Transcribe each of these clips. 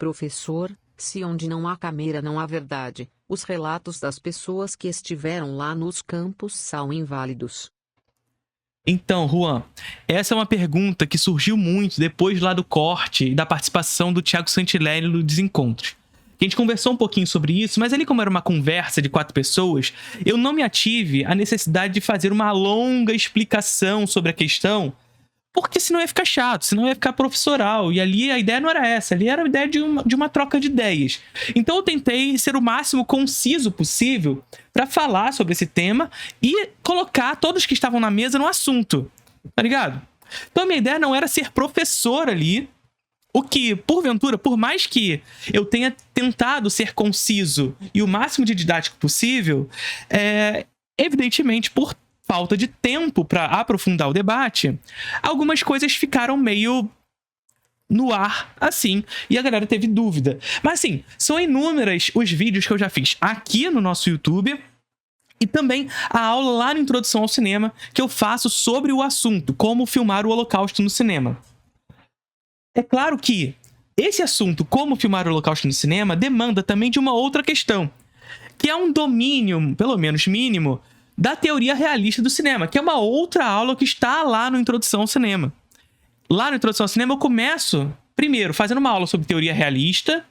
Professor, se onde não há câmera não há verdade, os relatos das pessoas que estiveram lá nos campos são inválidos. Então, Juan, essa é uma pergunta que surgiu muito depois lá do corte e da participação do Thiago Santilleri no Desencontros. A gente conversou um pouquinho sobre isso, mas ali, como era uma conversa de 4 pessoas, eu não me ative à necessidade de fazer uma longa explicação sobre a questão, porque senão ia ficar chato, senão ia ficar professoral. E ali a ideia não era essa, ali era a ideia de uma troca de ideias. Então eu tentei ser o máximo conciso possível para falar sobre esse tema e colocar todos que estavam na mesa no assunto, tá ligado? Então a minha ideia não era ser professor ali, o que, porventura, por mais que eu tenha tentado ser conciso e o máximo de didático possível, evidentemente, por falta de tempo para aprofundar o debate, algumas coisas ficaram meio no ar, assim, e a galera teve dúvida. Mas, assim, são inúmeros os vídeos que eu já fiz aqui no nosso YouTube e também a aula lá na Introdução ao Cinema que eu faço sobre o assunto, como filmar o Holocausto no cinema. É claro que esse assunto, como filmar o Holocausto no cinema, demanda também de uma outra questão, que é um domínio, pelo menos mínimo, da teoria realista do cinema, que é uma outra aula que está lá no Introdução ao Cinema. Lá no Introdução ao Cinema eu começo, primeiro, fazendo uma aula sobre teoria realista,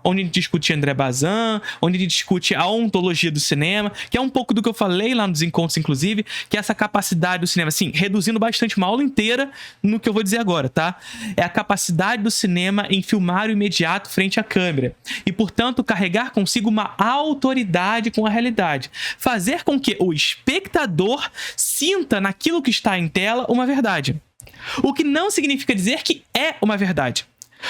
onde a gente discute André Bazin, onde a gente discute a ontologia do cinema, que é um pouco do que eu falei lá nos encontros, inclusive, que é essa capacidade do cinema, assim, reduzindo bastante uma aula inteira no que eu vou dizer agora, tá? É a capacidade do cinema em filmar o imediato frente à câmera e, portanto, carregar consigo uma autoridade com a realidade. Fazer com que o espectador sinta naquilo que está em tela uma verdade. O que não significa dizer que é uma verdade.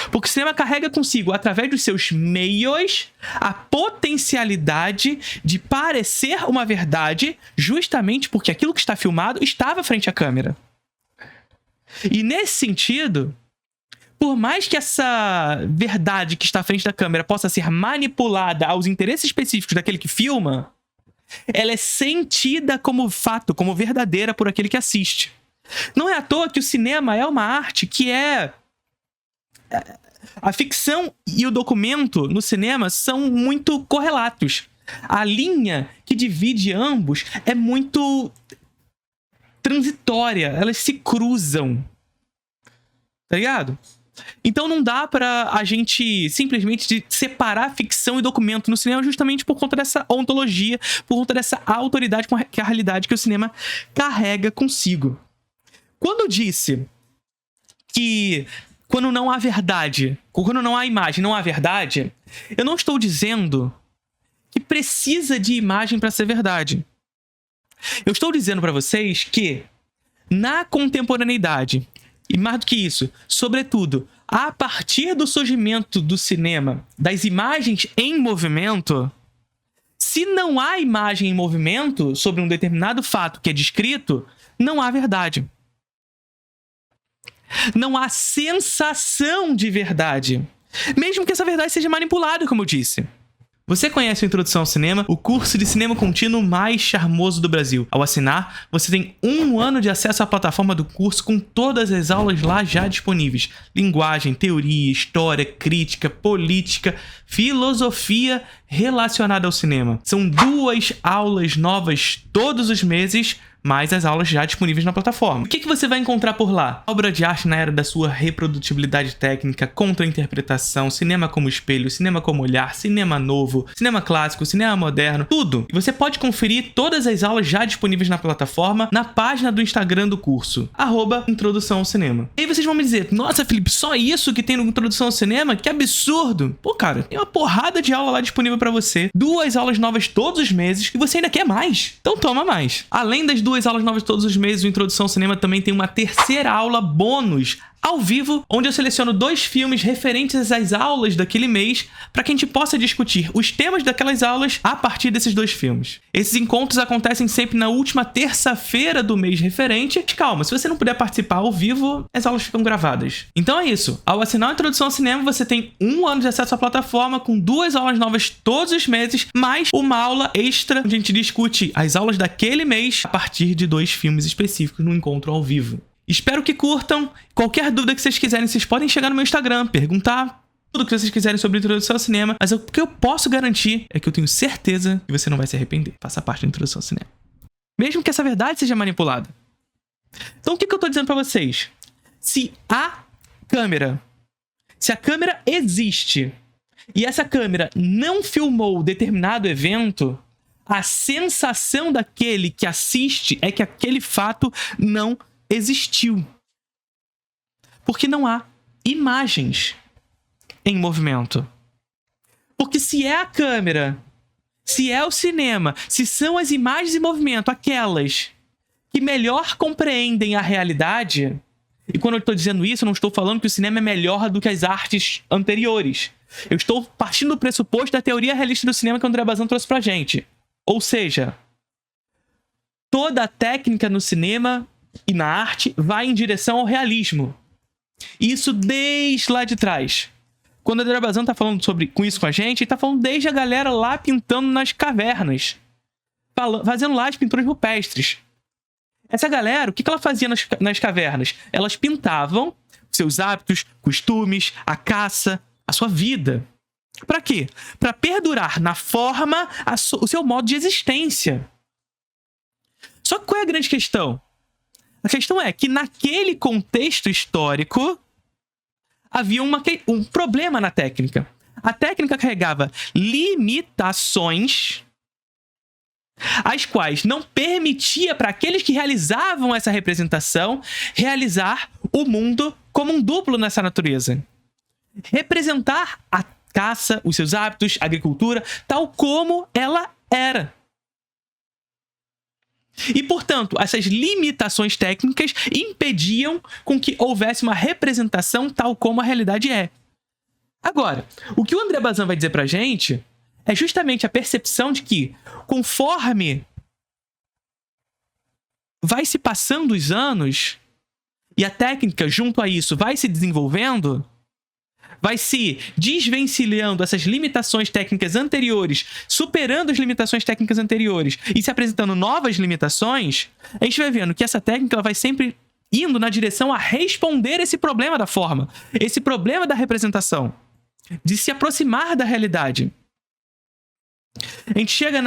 Porque o cinema carrega consigo, através dos seus meios, a potencialidade de parecer uma verdade, justamente porque aquilo que está filmado estava frente à câmera. E nesse sentido, por mais que essa verdade que está à frente da câmera possa ser manipulada aos interesses específicos daquele que filma, ela é sentida como fato, como verdadeira por aquele que assiste. Não é à toa que o cinema é uma arte que a ficção e o documento no cinema são muito correlatos. A linha que divide ambos é muito transitória, elas se cruzam. Tá ligado? Então não dá pra a gente simplesmente separar ficção e documento no cinema justamente por conta dessa ontologia, por conta dessa autoridade com a realidade que o cinema carrega consigo. Quando eu disse que quando não há verdade, quando não há imagem, não há verdade, eu não estou dizendo que precisa de imagem para ser verdade. Eu estou dizendo para vocês que na contemporaneidade, e mais do que isso, sobretudo, a partir do surgimento do cinema, das imagens em movimento, se não há imagem em movimento sobre um determinado fato que é descrito, não há verdade. Não há sensação de verdade, mesmo que essa verdade seja manipulada, como eu disse. Você conhece o Introdução ao Cinema, o curso de cinema contínuo mais charmoso do Brasil. Ao assinar, você tem 1 ano de acesso à plataforma do curso com todas as aulas lá já disponíveis. Linguagem, teoria, história, crítica, política, filosofia relacionada ao cinema. São 2 aulas novas todos os meses, mais as aulas já disponíveis na plataforma. O que você vai encontrar por lá? Obra de arte na era da sua reprodutibilidade técnica, contra-interpretação, cinema como espelho, cinema como olhar, cinema novo, cinema clássico, cinema moderno, tudo. E você pode conferir todas as aulas já disponíveis na plataforma na página do Instagram do curso, @Introdução ao Cinema. E aí vocês vão me dizer, nossa, Felipe, só isso que tem no Introdução ao Cinema? Que absurdo! Pô, cara, tem uma porrada de aula lá disponível pra você, 2 aulas novas todos os meses, e você ainda quer mais. Então toma mais. Além das 2 aulas novas todos os meses, o Introdução ao Cinema também tem uma 3ª aula bônus ao vivo, onde eu seleciono 2 filmes referentes às aulas daquele mês para que a gente possa discutir os temas daquelas aulas a partir desses 2 filmes. Esses encontros acontecem sempre na última terça-feira do mês referente. Mas calma, se você não puder participar ao vivo, as aulas ficam gravadas. Então é isso. Ao assinar a Introdução ao Cinema, você tem 1 ano de acesso à plataforma com 2 aulas novas todos os meses, mais uma aula extra onde a gente discute as aulas daquele mês a partir de 2 filmes específicos no encontro ao vivo. Espero que curtam. Qualquer dúvida que vocês quiserem, vocês podem chegar no meu Instagram, perguntar tudo que vocês quiserem sobre introdução ao cinema, mas o que eu posso garantir é que eu tenho certeza que você não vai se arrepender. Faça parte da introdução ao cinema. Mesmo que essa verdade seja manipulada. Então o que eu tô dizendo pra vocês? Se a câmera existe e essa câmera não filmou determinado evento, a sensação daquele que assiste é que aquele fato não existiu. Porque não há imagens em movimento. Porque se é a câmera, se é o cinema, se são as imagens em movimento aquelas que melhor compreendem a realidade, e quando eu estou dizendo isso, eu não estou falando que o cinema é melhor do que as artes anteriores. Eu estou partindo do pressuposto da teoria realista do cinema que o André Bazin trouxe pra gente. Ou seja, toda a técnica no cinema e na arte vai em direção ao realismo. Isso desde lá de trás. Quando o André Bazin tá falando com isso com a gente, ele tá falando desde a galera lá pintando nas cavernas. Fazendo lá as pinturas rupestres. Essa galera, o que ela fazia nas cavernas? Elas pintavam seus hábitos, costumes, a caça, a sua vida. Pra quê? Pra perdurar na forma o seu modo de existência. Só que qual é a grande questão? A questão é que naquele contexto histórico havia um problema na técnica. A técnica carregava limitações as quais não permitia para aqueles que realizavam essa representação realizar o mundo como um duplo nessa natureza. Representar a caça, os seus hábitos, a agricultura, tal como ela era. E, portanto, essas limitações técnicas impediam com que houvesse uma representação tal como a realidade é. Agora, o que o André Bazin vai dizer pra gente é justamente a percepção de que, conforme vai se passando os anos e a técnica junto a isso vai se desenvolvendo, vai se desvencilhando essas limitações técnicas anteriores, superando as limitações técnicas anteriores e se apresentando novas limitações, a gente vai vendo que essa técnica ela vai sempre indo na direção a responder esse problema da forma, esse problema da representação, de se aproximar da realidade. A gente chega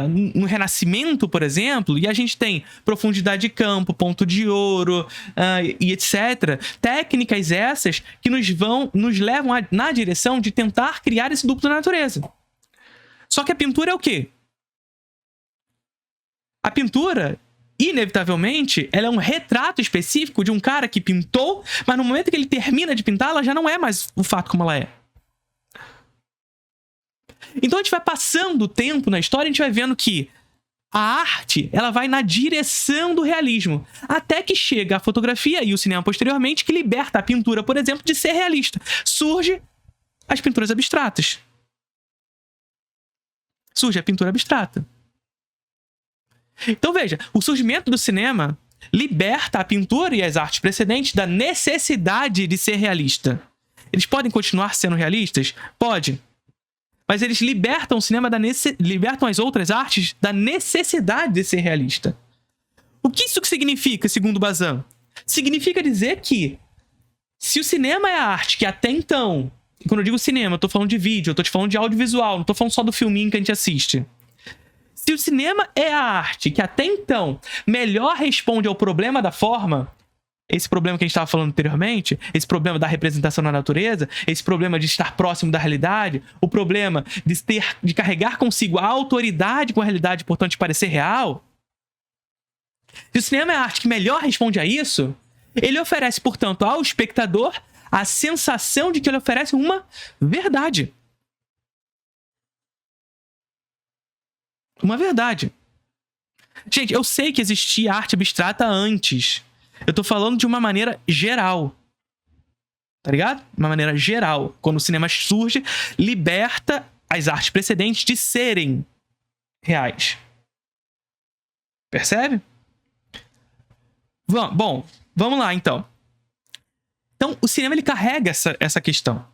no Renascimento, por exemplo, e a gente tem profundidade de campo, ponto de ouro e etc. Técnicas essas que nos levam na direção de tentar criar esse duplo da natureza. Só que a pintura é o quê? A pintura, inevitavelmente, ela é um retrato específico de um cara que pintou, mas no momento que ele termina de pintar, ela já não é mais o fato como ela é. Então a gente vai passando o tempo na história, a gente vai vendo que a arte ela vai na direção do realismo, até que chega a fotografia e o cinema posteriormente, que liberta a pintura, por exemplo, de ser realista. Surge as pinturas abstratas. Surge a pintura abstrata. Então veja, o surgimento do cinema liberta a pintura e as artes precedentes da necessidade de ser realista. Eles podem continuar sendo realistas? Pode. Mas eles libertam o cinema libertam as outras artes da necessidade de ser realista. O que isso significa, segundo Bazin? Significa dizer que se o cinema é a arte que até então, e quando eu digo cinema, eu tô falando de vídeo, eu tô te falando de audiovisual, não tô falando só do filminho que a gente assiste. Se o cinema é a arte que até então melhor responde ao problema da forma, esse problema que a gente estava falando anteriormente, esse problema da representação na natureza, esse problema de estar próximo da realidade, o problema de carregar consigo a autoridade com a realidade, portanto, de parecer real. Se o cinema é a arte que melhor responde a isso, ele oferece, portanto, ao espectador a sensação de que ele oferece uma verdade. Uma verdade. Gente, eu sei que existia arte abstrata antes. Eu tô falando de uma maneira geral. Tá ligado? Uma maneira geral. Quando o cinema surge, liberta as artes precedentes de serem reais. Percebe? Bom, vamos lá então. Então, o cinema ele carrega essa questão.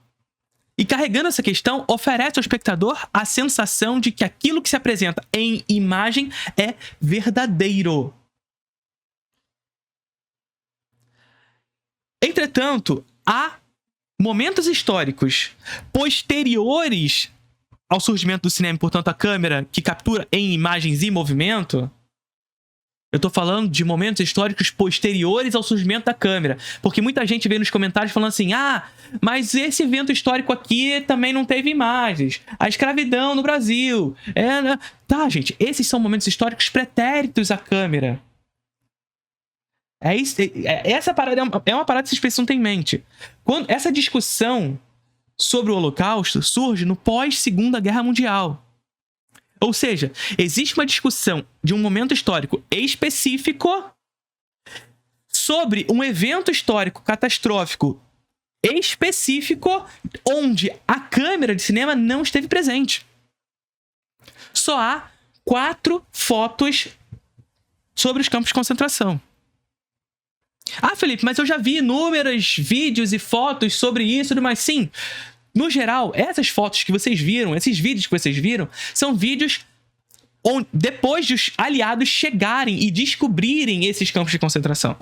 E carregando essa questão, oferece ao espectador a sensação de que aquilo que se apresenta em imagem é verdadeiro. Entretanto, há momentos históricos posteriores ao surgimento do cinema, portanto, a câmera que captura em imagens e movimento, eu tô falando de momentos históricos posteriores ao surgimento da câmera. Porque muita gente veio nos comentários falando assim, mas esse evento histórico aqui também não teve imagens. A escravidão no Brasil. Tá, gente, esses são momentos históricos pretéritos à câmera. Essa parada é uma parada que vocês precisam ter em mente. Quando essa discussão sobre o Holocausto surge no pós-Segunda Guerra Mundial. Ou seja, existe uma discussão de um momento histórico específico sobre um evento histórico catastrófico específico onde a câmera de cinema não esteve presente. Só há 4 fotos sobre os campos de concentração. Felipe, mas eu já vi inúmeros vídeos e fotos sobre isso e tudo mais. Sim, no geral, essas fotos que vocês viram, esses vídeos que vocês viram, são vídeos onde, depois de os aliados chegarem e descobrirem esses campos de concentração.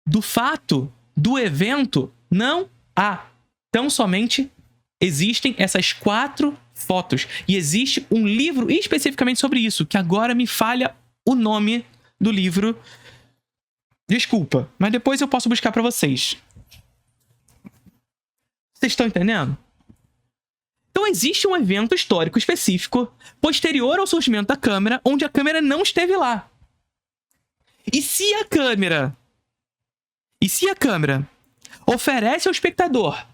Do fato do evento, não há. Tão somente existem essas 4 fotos. E existe um livro especificamente sobre isso, que agora me falha o nome do livro. Desculpa, mas depois eu posso buscar para vocês. Vocês estão entendendo? Então existe um evento histórico específico posterior ao surgimento da câmera, onde a câmera não esteve lá. E se a câmera oferece ao espectador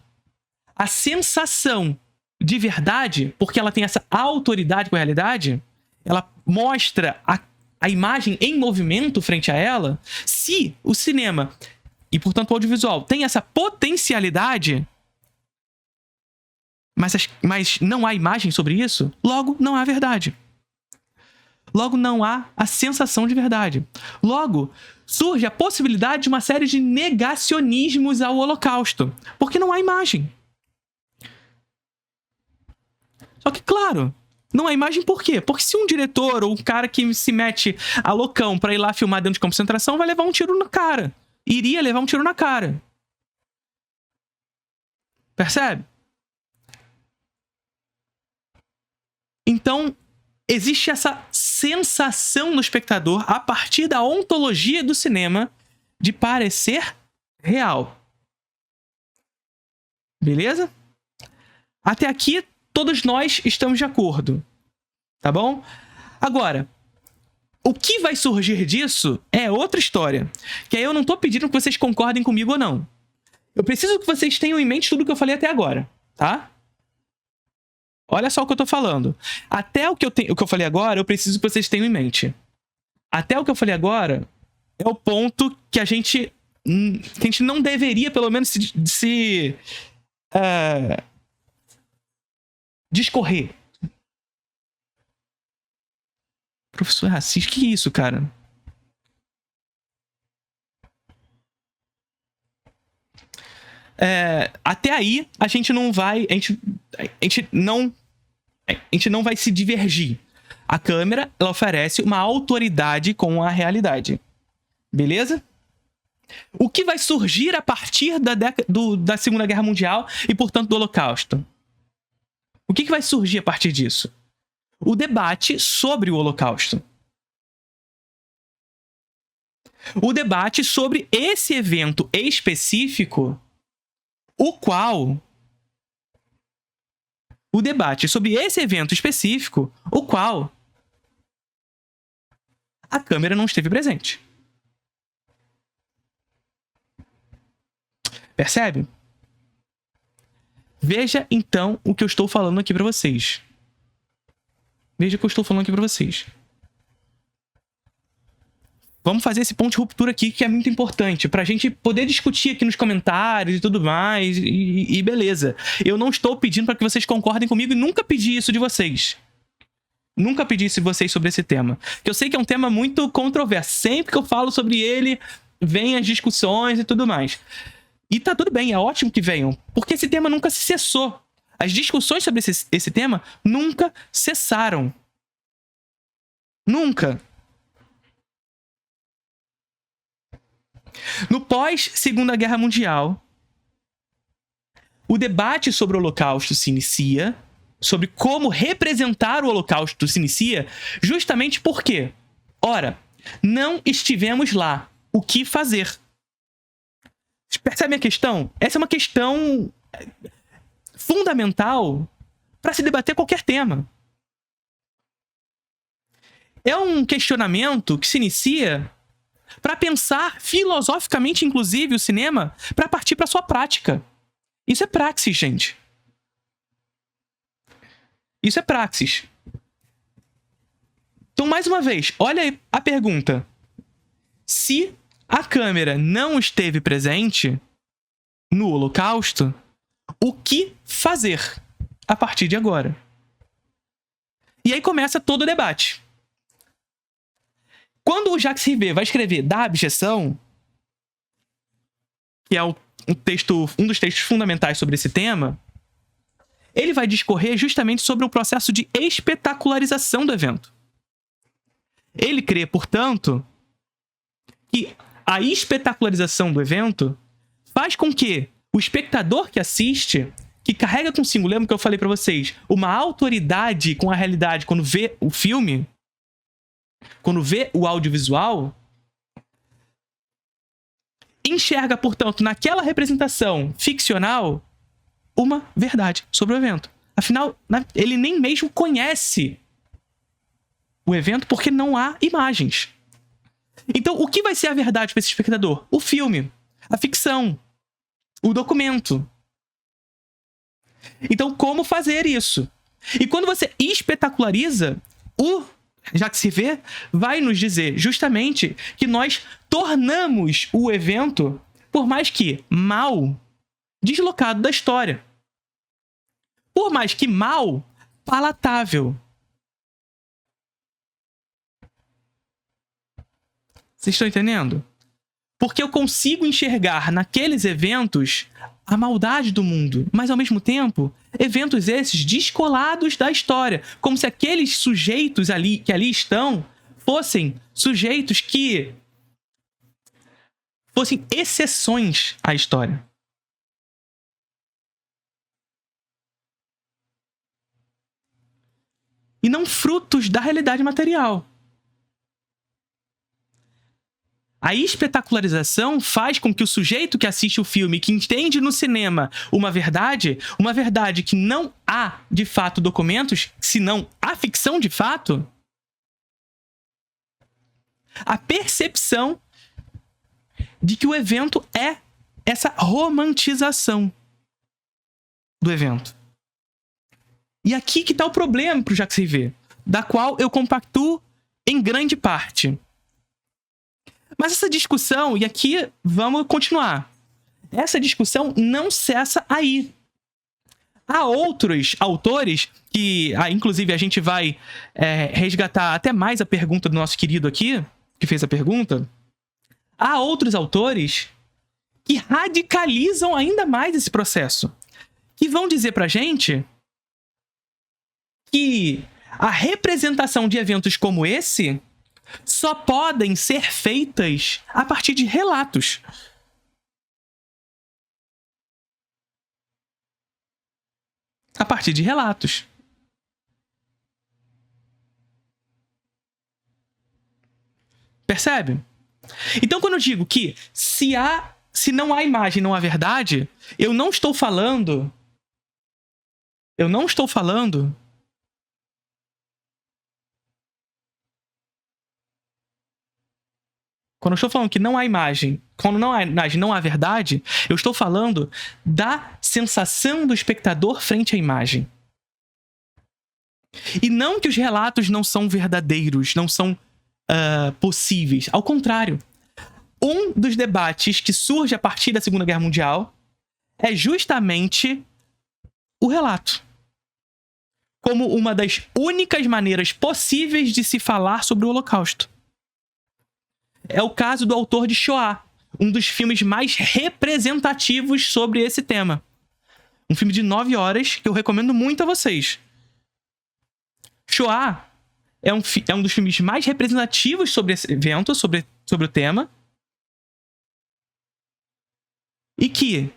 a sensação de verdade, porque ela tem essa autoridade com a realidade, ela mostra a imagem em movimento frente a ela, se o cinema e, portanto, o audiovisual tem essa potencialidade, mas não há imagem sobre isso, logo não há verdade. Logo não há a sensação de verdade. Logo, surge a possibilidade de uma série de negacionismos ao Holocausto, porque não há imagem. Só que, claro, não há imagem por quê? Porque se um diretor ou um cara que se mete a loucão pra ir lá filmar dentro de campo de concentração vai levar um tiro na cara. Iria levar um tiro na cara. Percebe? Então, existe essa sensação no espectador, a partir da ontologia do cinema, de parecer real. Beleza? Até aqui, todos nós estamos de acordo. Tá bom? Agora, o que vai surgir disso é outra história. Que aí eu não tô pedindo que vocês concordem comigo ou não. Eu preciso que vocês tenham em mente tudo que eu falei até agora, tá? Olha só o que eu tô falando. Até o que eu falei agora, eu preciso que vocês tenham em mente. Até o que eu falei agora é o ponto que a gente não deveria, pelo menos, se discorrer. Professor racista, que isso, cara? Até aí, a gente não vai... A gente não vai se divergir. A câmera, ela oferece uma autoridade com a realidade. Beleza? O que vai surgir a partir da Segunda Guerra Mundial e, portanto, do Holocausto? O que vai surgir a partir disso? O debate sobre o Holocausto. O debate sobre esse evento específico, o debate sobre esse evento específico, o qual a câmera não esteve presente. Percebe? Veja, então, o que eu estou falando aqui para vocês. Veja o que eu estou falando aqui para vocês. Vamos fazer esse ponto de ruptura aqui, que é muito importante, pra gente poder discutir aqui nos comentários e tudo mais, e beleza. Eu não estou pedindo para que vocês concordem comigo e nunca pedi isso de vocês. Nunca pedi isso de vocês sobre esse tema. Que eu sei que é um tema muito controverso. Sempre que eu falo sobre ele, vem as discussões e tudo mais. E tá tudo bem, é ótimo que venham, porque esse tema nunca se cessou. As discussões sobre esse tema nunca cessaram. Nunca. No pós-Segunda Guerra Mundial, o debate sobre o Holocausto se inicia, sobre como representar o Holocausto se inicia, justamente porque, ora, não estivemos lá. O que fazer? Percebe a questão? Essa é uma questão fundamental para se debater qualquer tema. É um questionamento que se inicia para pensar filosoficamente, inclusive, o cinema, para partir para sua prática. Isso é praxis, gente. Isso é praxis. Então, mais uma vez, olha a pergunta. Se a câmera não esteve presente no Holocausto, o que fazer a partir de agora? E aí começa todo o debate. Quando o Jacques Rivet vai escrever Da Abjeção, que é um dos textos fundamentais sobre esse tema, ele vai discorrer justamente sobre o processo de espetacularização do evento. Ele crê, portanto, que a espetacularização do evento faz com que o espectador que assiste, que carrega consigo, lembra que eu falei para vocês, uma autoridade com a realidade quando vê o filme, quando vê o audiovisual, enxerga, portanto, naquela representação ficcional, uma verdade sobre o evento. Afinal, ele nem mesmo conhece o evento porque não há imagens. Então, o que vai ser a verdade para esse espectador? O filme, a ficção, o documento. Então, como fazer isso? E quando você espetaculariza, o Jacques Rivet vai nos dizer justamente que nós tornamos o evento, por mais que mal, deslocado da história. Por mais que mal, palatável. Vocês estão entendendo? Porque eu consigo enxergar naqueles eventos a maldade do mundo, mas ao mesmo tempo, eventos esses descolados da história, como se aqueles sujeitos que ali estão fossem sujeitos que fossem exceções à história. E não frutos da realidade material. A espetacularização faz com que o sujeito que assiste o filme, que entende no cinema uma verdade que não há, de fato, documentos, senão a ficção de fato, a percepção de que o evento é essa romantização do evento. E aqui que está o problema para o Jacques Rivet, da qual eu compactuo em grande parte. Mas essa discussão, e aqui vamos continuar, essa discussão não cessa aí. Há outros autores que, inclusive, a gente vai resgatar até mais a pergunta do nosso querido aqui, que fez a pergunta. Há outros autores que radicalizam ainda mais esse processo, que vão dizer pra gente que a representação de eventos como esse só podem ser feitas a partir de relatos. A partir de relatos. Percebe? Então, quando eu digo que se não há imagem, não há verdade, eu não estou falando quando eu estou falando que não há imagem, quando não há imagem, não há verdade, eu estou falando da sensação do espectador frente à imagem. E não que os relatos não são verdadeiros, não são possíveis. Ao contrário, um dos debates que surge a partir da Segunda Guerra Mundial é justamente o relato. Como uma das únicas maneiras possíveis de se falar sobre o Holocausto. É o caso do autor de Shoah, um dos filmes mais representativos sobre esse tema. Um filme de 9 horas que eu recomendo muito a vocês. Shoah é um dos filmes mais representativos sobre esse evento, sobre o tema. E que,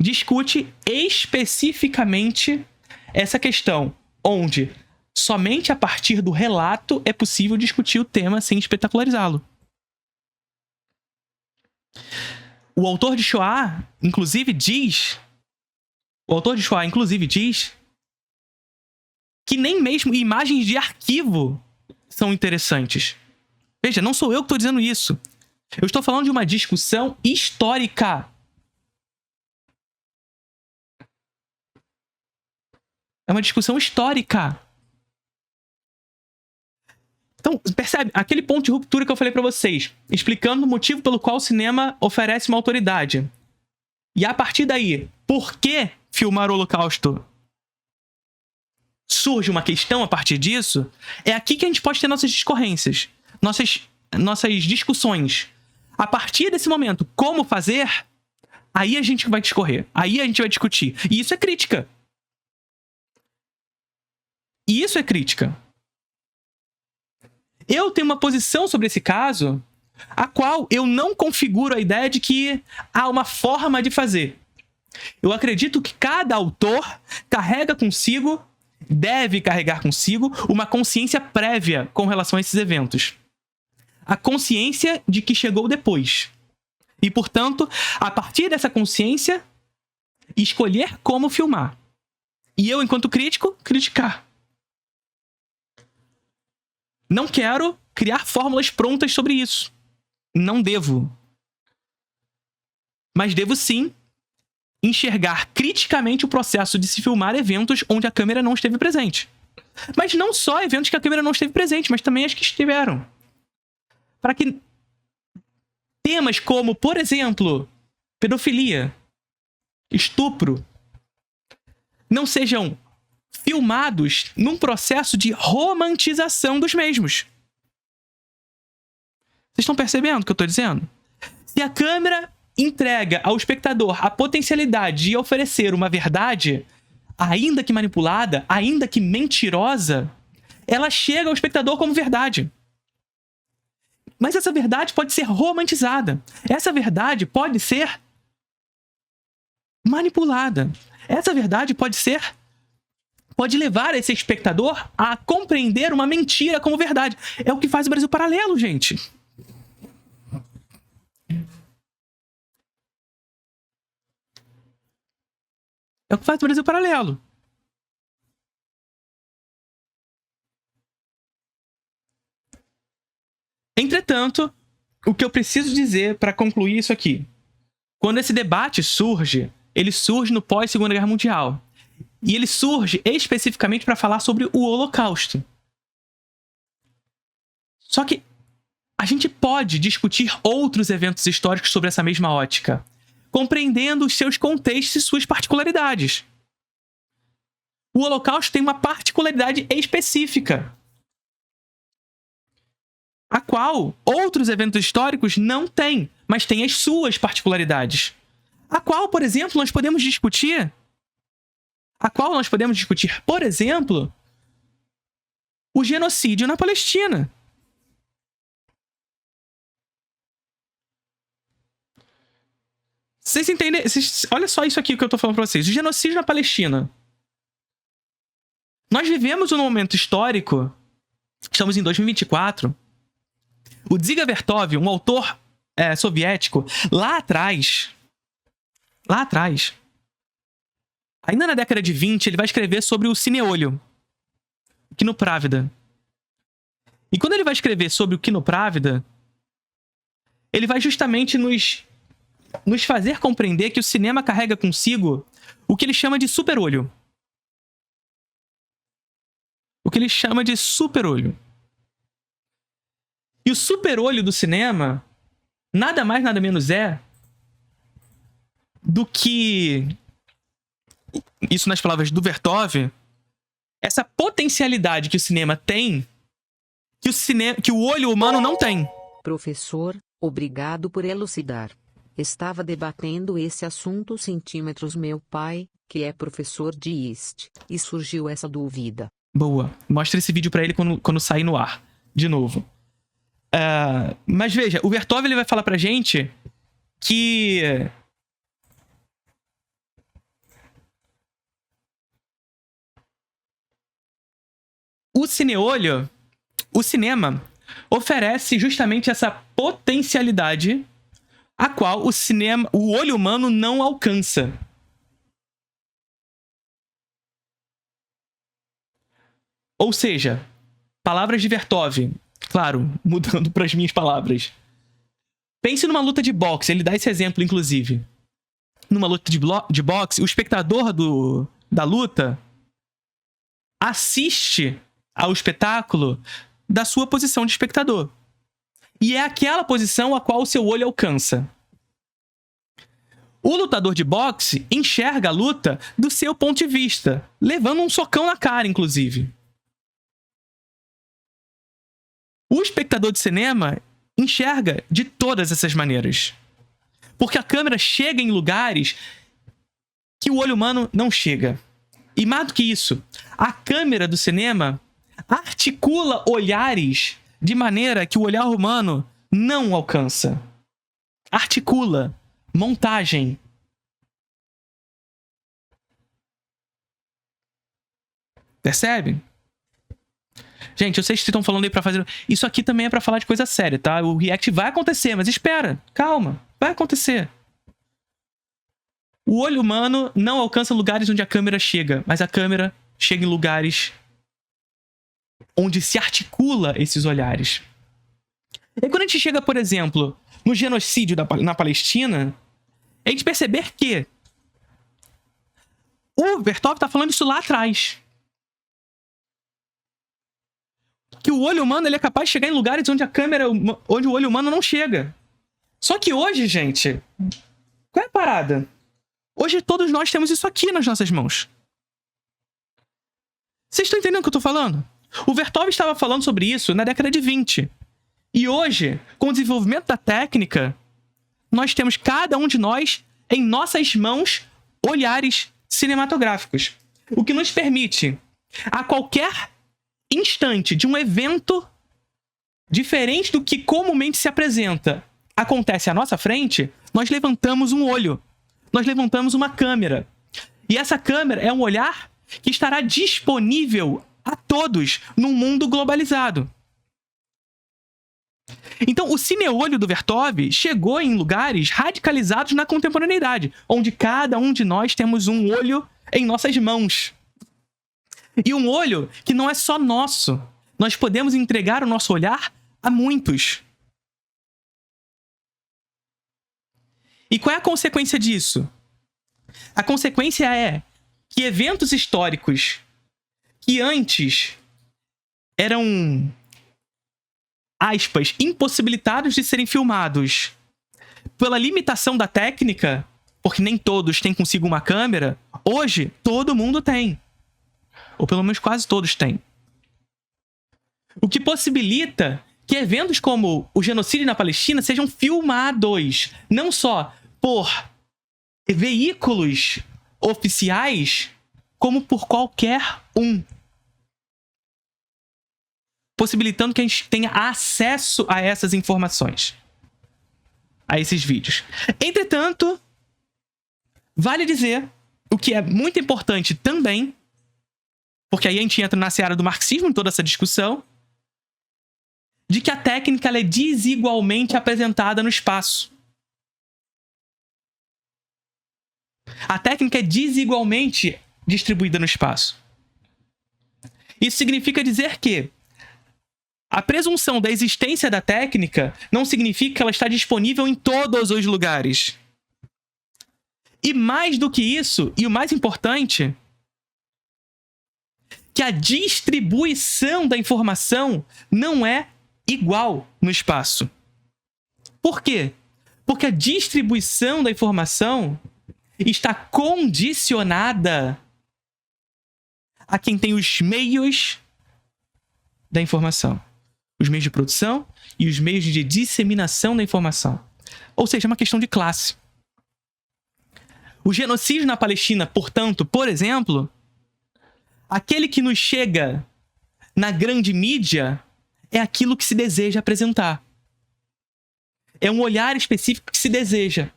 discute especificamente essa questão, onde somente a partir do relato é possível discutir o tema sem espetacularizá-lo. O autor de Shoah, inclusive, diz que nem mesmo imagens de arquivo são interessantes. Veja, não sou eu que estou dizendo isso. Eu estou falando de uma discussão histórica. É uma discussão histórica. Então, percebe? Aquele ponto de ruptura que eu falei para vocês, explicando o motivo pelo qual o cinema oferece uma autoridade. E a partir daí, por que filmar o Holocausto? Surge uma questão a partir disso. É aqui que a gente pode ter nossas discorrências, nossas discussões. A partir desse momento, como fazer? Aí a gente vai discorrer. Aí a gente vai discutir. E isso é crítica. Eu tenho uma posição sobre esse caso, a qual eu não configuro a ideia de que há uma forma de fazer. Eu acredito que cada autor deve carregar consigo uma consciência prévia com relação a esses eventos. A consciência de que chegou depois. E, portanto, a partir dessa consciência, escolher como filmar. E eu, enquanto crítico, criticar. Não quero criar fórmulas prontas sobre isso. Não devo. Mas devo sim enxergar criticamente o processo de se filmar eventos onde a câmera não esteve presente. Mas não só eventos que a câmera não esteve presente, mas também as que estiveram. Para que temas como, por exemplo, pedofilia, estupro, não sejam filmados num processo de romantização dos mesmos. Vocês estão percebendo o que eu estou dizendo? Se a câmera entrega ao espectador a potencialidade de oferecer uma verdade, ainda que manipulada, ainda que mentirosa, ela chega ao espectador como verdade. Mas essa verdade pode ser romantizada. Essa verdade pode ser manipulada. Essa verdade pode levar esse espectador a compreender uma mentira como verdade. É o que faz o Brasil Paralelo, gente. É o que faz o Brasil Paralelo. Entretanto, o que eu preciso dizer para concluir isso aqui, quando esse debate surge, ele surge no pós-Segunda Guerra Mundial. E ele surge especificamente para falar sobre o Holocausto. Só que a gente pode discutir outros eventos históricos sobre essa mesma ótica, compreendendo os seus contextos e suas particularidades. O Holocausto tem uma particularidade específica, a qual outros eventos históricos não têm, mas têm as suas particularidades. A qual, por exemplo, nós podemos discutir, por exemplo, o genocídio na Palestina. Vocês entendem? Olha só isso aqui que eu tô falando pra vocês. O genocídio na Palestina. Nós vivemos um momento histórico, estamos em 2024. O Dziga Vertov, um autor soviético, lá atrás, ainda na década de 20, ele vai escrever sobre o Cineolho, o Quinoprávida. E quando ele vai escrever sobre o Quinoprávida, ele vai justamente nos fazer compreender que o cinema carrega consigo o que ele chama de superolho. E o superolho do cinema nada mais, nada menos é do que, isso nas palavras do Vertov, essa potencialidade que o cinema tem, que o olho humano não tem. Professor, obrigado por elucidar. Estava debatendo esse assunto centímetros meu pai, que é professor de IST, e surgiu essa dúvida. Boa. Mostra esse vídeo pra ele quando sair no ar. De novo. Mas veja, o Vertov ele vai falar pra gente que O cineolho, o cinema, oferece justamente essa potencialidade a qual o olho humano não alcança. Ou seja, palavras de Vertov, claro, mudando para as minhas palavras. Pense numa luta de boxe, ele dá esse exemplo, inclusive. Numa luta de boxe, o espectador da luta assiste ao espetáculo da sua posição de espectador. E é aquela posição a qual o seu olho alcança. O lutador de boxe enxerga a luta do seu ponto de vista, levando um socão na cara, inclusive. O espectador de cinema enxerga de todas essas maneiras. Porque a câmera chega em lugares que o olho humano não chega. E mais do que isso, a câmera do cinema articula olhares de maneira que o olhar humano não alcança. Articula. Montagem. Percebe? Gente, eu sei que vocês estão falando aí pra fazer... Isso aqui também é pra falar de coisa séria, tá? O react vai acontecer, mas espera. Calma. Vai acontecer. O olho humano não alcança lugares onde a câmera chega, mas a câmera chega em lugares onde se articula esses olhares. E quando a gente chega, por exemplo, no genocídio na Palestina, a gente perceber que o Vertov está falando isso lá atrás. Que o olho humano ele é capaz de chegar em lugares onde onde o olho humano não chega. Só que hoje, gente, qual é a parada? Hoje todos nós temos isso aqui nas nossas mãos. Vocês estão entendendo o que eu estou falando? O Vertov estava falando sobre isso na década de 20. E hoje, com o desenvolvimento da técnica, nós temos cada um de nós em nossas mãos olhares cinematográficos. O que nos permite, a qualquer instante de um evento diferente do que comumente se apresenta, acontece à nossa frente, nós levantamos um olho. Nós levantamos uma câmera. E essa câmera é um olhar que estará disponível a todos num mundo globalizado. Então, o cineolho do Vertov chegou em lugares radicalizados na contemporaneidade, onde cada um de nós temos um olho em nossas mãos. E um olho que não é só nosso. Nós podemos entregar o nosso olhar a muitos. E qual é a consequência disso? A consequência é que eventos históricos que antes eram, aspas, impossibilitados de serem filmados pela limitação da técnica, porque nem todos têm consigo uma câmera, hoje todo mundo tem. Ou pelo menos quase todos têm. O que possibilita que eventos como o genocídio na Palestina sejam filmados, não só por veículos oficiais, como por qualquer um. Possibilitando que a gente tenha acesso a essas informações, a esses vídeos. Entretanto, vale dizer, o que é muito importante também, porque aí a gente entra na seara do marxismo em toda essa discussão, de que a técnica ela é desigualmente apresentada no espaço. A técnica é desigualmente distribuída no espaço. Isso significa dizer que a presunção da existência da técnica não significa que ela está disponível em todos os lugares. E mais do que isso, e o mais importante, que a distribuição da informação não é igual no espaço. Por quê? Porque a distribuição da informação está condicionada a quem tem os meios da informação. Os meios de produção e os meios de disseminação da informação. Ou seja, é uma questão de classe. O genocídio na Palestina, portanto, por exemplo, aquele que nos chega na grande mídia é aquilo que se deseja apresentar. É um olhar específico que se deseja.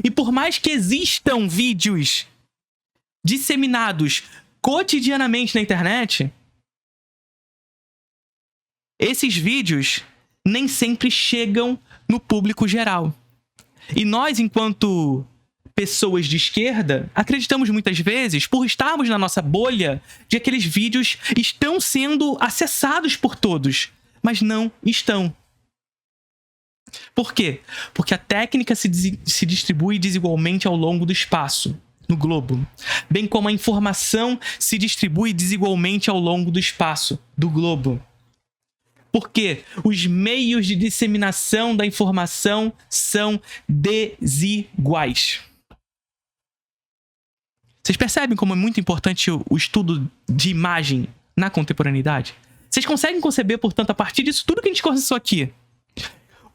E por mais que existam vídeos disseminados cotidianamente na internet, esses vídeos nem sempre chegam no público geral. E nós, enquanto pessoas de esquerda, acreditamos muitas vezes, por estarmos na nossa bolha, de que aqueles vídeos estão sendo acessados por todos, mas não estão. Por quê? Porque a técnica se distribui desigualmente ao longo do espaço, no globo, bem como a informação se distribui desigualmente ao longo do espaço, do globo. Porque os meios de disseminação da informação são desiguais. Vocês percebem como é muito importante o estudo de imagem na contemporaneidade? Vocês conseguem conceber, portanto, a partir disso tudo que a gente conversou aqui,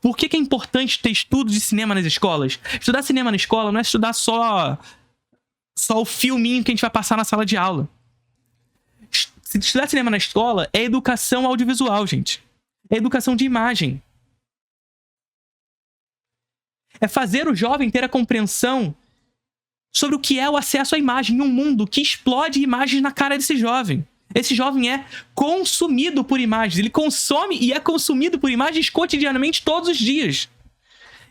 por que é importante ter estudo de cinema nas escolas? Estudar cinema na escola não é estudar só o filminho que a gente vai passar na sala de aula. Estudar cinema na escola é educação audiovisual, gente. É educação de imagem. É fazer o jovem ter a compreensão sobre o que é o acesso à imagem em um mundo que explode imagens na cara desse jovem. Esse jovem é consumido por imagens. Ele consome e é consumido por imagens cotidianamente todos os dias.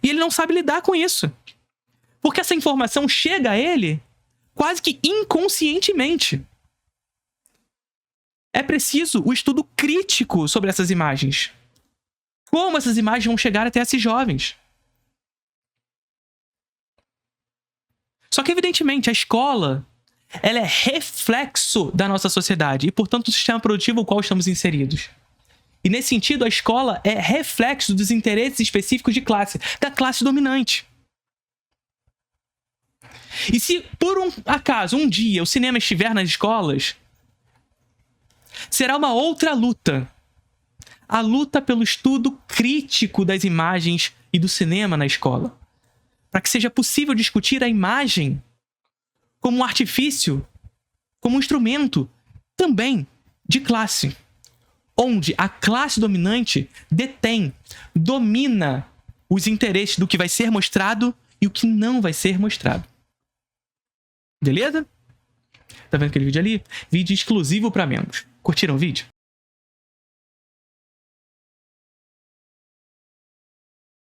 E ele não sabe lidar com isso. Porque essa informação chega a ele quase que inconscientemente. É preciso o estudo crítico sobre essas imagens. Como essas imagens vão chegar até esses jovens? Só que, evidentemente, a escola ela é reflexo da nossa sociedade e, portanto, do sistema produtivo no qual estamos inseridos. E, nesse sentido, a escola é reflexo dos interesses específicos de classe, da classe dominante. E se, por um acaso, um dia o cinema estiver nas escolas, será uma outra luta. A luta pelo estudo crítico das imagens e do cinema na escola. Para que seja possível discutir a imagem como um artifício, como um instrumento também de classe. Onde a classe dominante domina os interesses do que vai ser mostrado e o que não vai ser mostrado. Beleza? Tá vendo aquele vídeo ali? Vídeo exclusivo para membros. Curtiram o vídeo?